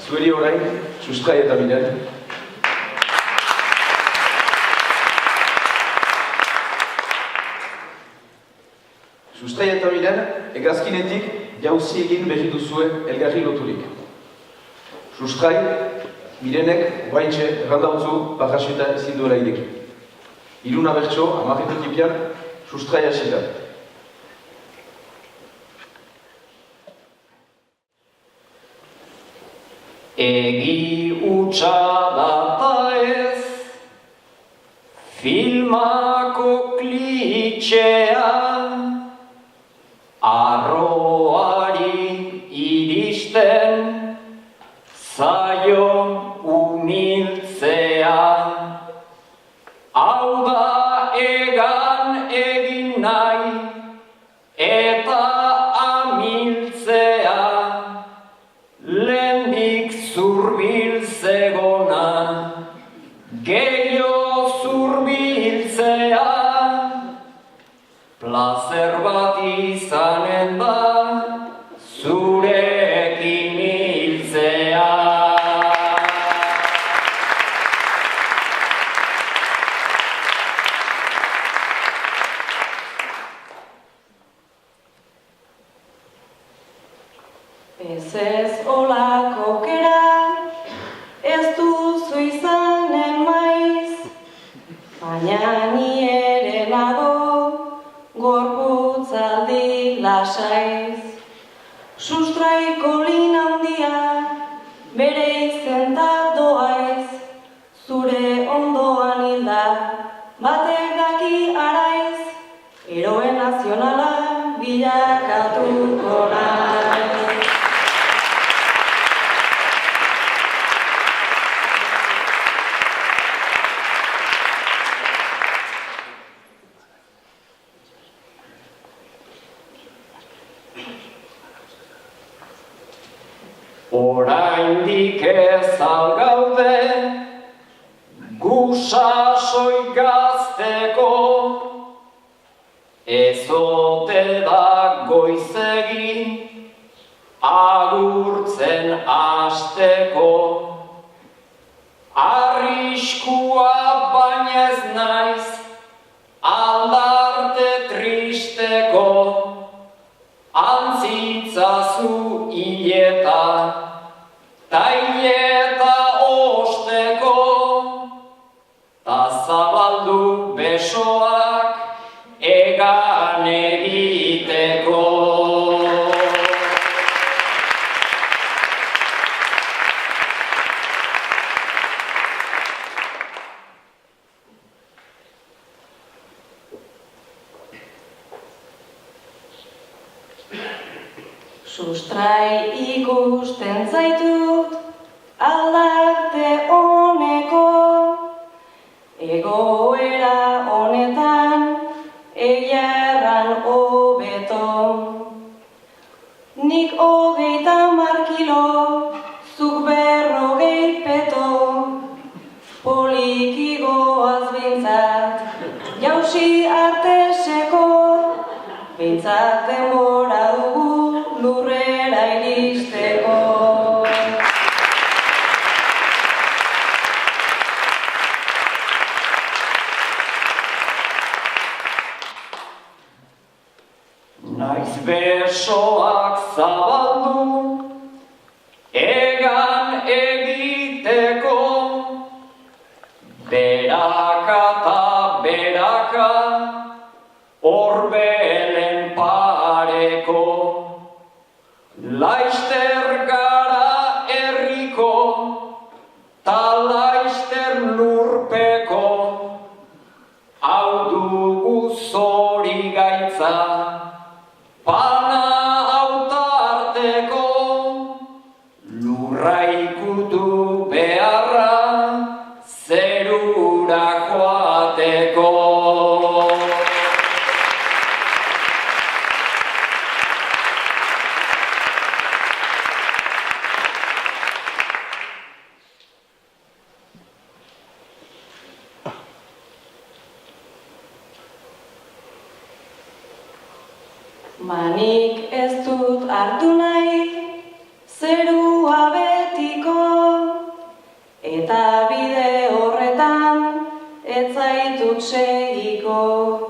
zueri orain, sustrai eta Miren. Sustrai eta Miren, hegazkinetik jauzi egin berri duzue elgarri loturik. Sustrai, Mirenek guaintxe errandautzu bakaseta ezin duela ideki. Iruna bertso, amarreko tipian, sustrai hasita. Egi utxa data ez, filmako klitxea, arroari iristen, zaio umiltzea. Hau da egan egin nahi, eta amiltzea, lehendik zurbiltzegona, gehiago zurbiltzea, plazer bat izanen da, zurekin hiltzea. Ez olako kera, ez duzu izanen maiz, baina ni ere nago, gorputzaldi lasaiz. Sustraiko lin handia, bere izenta doaiz, zure ondoan hilda, batek daki araiz, eroe nazionala bilakatuko naiz. Oraindik ez algaude, gu sasoi gazteko, ez ote da goizegi, agurtzen hasteko. Arriskua bainez naiz, aldarte tristeko, antzitzazu hileta, taileta osteko, ta zabaldu besoak egan egiteko. Sustrai ikusten zaitut, aldarte honeko, egoera honetan, eiarran hobeto. Nik 30 kilo, zuk 40 peto, poliki goaz bintzat, jausi arteseko, bintzat denbora dugu, lurrera iristeko. Naiz besoak zabaldu, egan egiteko, beraka ta beraka, orbelen pareko. Laister gara herriko, ta laister lurpeko, hau dugu zori gaitza, pana autarteko, lurra ikutu beharra, zerura joateko. Manik ez dut hartu nahi, zerua betiko, segiko.